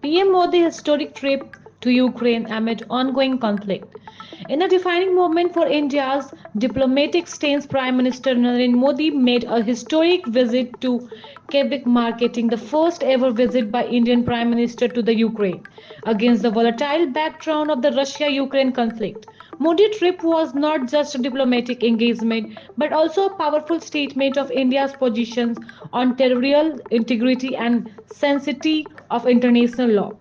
PM Modi's historic trip to Ukraine amid ongoing conflict. In a defining moment for India's diplomatic stance, Prime Minister Narendra Modi made a historic visit to Quebec, marking the first ever visit by Indian Prime Minister to the Ukraine. Against the volatile background of the Russia-Ukraine conflict, Modi's trip was not just a diplomatic engagement but also a powerful statement of India's positions on territorial integrity and sanctity of international law.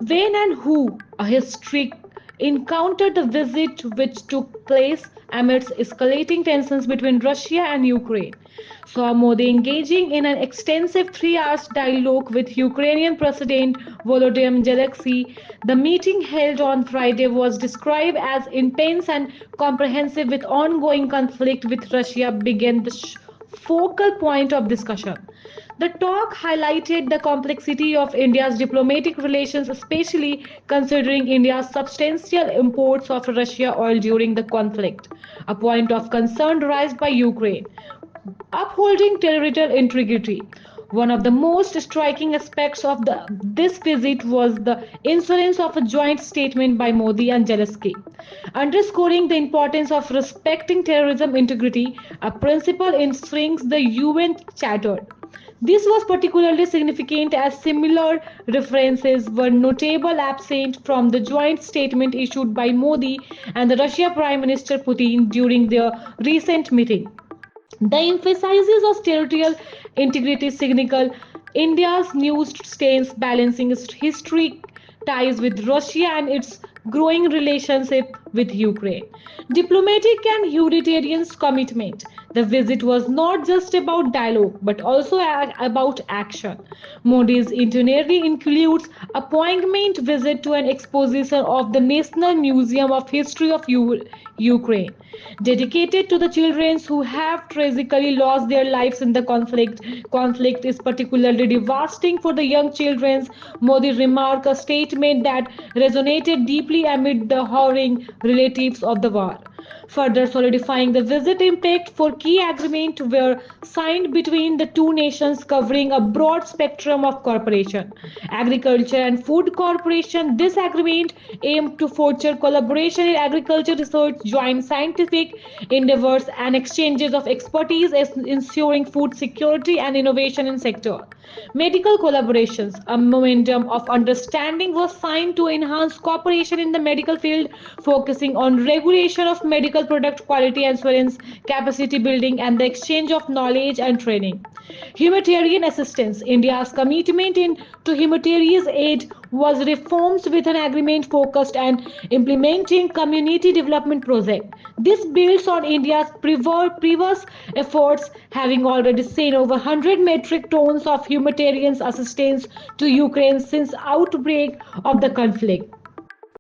When and who a history encountered the visit which took place amidst escalating tensions between Russia and Ukraine, saw Modi engaging in an extensive 3 hours dialogue with Ukrainian President Volodymyr Zelensky. The meeting held on Friday was described as intense and comprehensive with ongoing conflict with Russia began the focal point of discussion. The talk highlighted the complexity of India's diplomatic relations, especially considering India's substantial imports of Russia oil during the conflict, a point of concern raised by Ukraine. Upholding territorial integrity. One of the most striking aspects of this visit was the insurgence of a joint statement by Modi and Zelensky, underscoring the importance of respecting terrorism integrity, a principle in strings the UN Charter. This was particularly significant as similar references were notable absent from the joint statement issued by Modi and the Russia Prime Minister Putin during their recent meeting. The emphasizes of territorial integrity signal India's new stance balancing its history ties with Russia and its growing relationship with Ukraine. Diplomatic and humanitarian commitment. The visit was not just about dialogue but also about action. Modi's itinerary includes appointment visit to an exposition of the National Museum of History of Ukraine, dedicated to the children who have tragically lost their lives in the conflict. Conflict is particularly devastating for the young children. Modi remarked a statement that resonated deeply amid the harrowing relatives of the war, further solidifying the visit impact for key agreements were signed between the two nations covering a broad spectrum of cooperation. Agriculture and food cooperation. This agreement aimed to foster collaboration in agriculture research, joint scientific endeavors, and exchanges of expertise, ensuring food security and innovation in sector. Medical collaborations. A memorandum of understanding was signed to enhance cooperation in the medical field, focusing on regulation of medical product quality assurance, capacity building, and the exchange of knowledge and training. Humanitarian assistance. India's commitment to humanitarian aid was reformed with an agreement focused on implementing community development projects. This builds on India's previous efforts, having already sent over 100 metric tons of humanitarian assistance to Ukraine since outbreak of the conflict.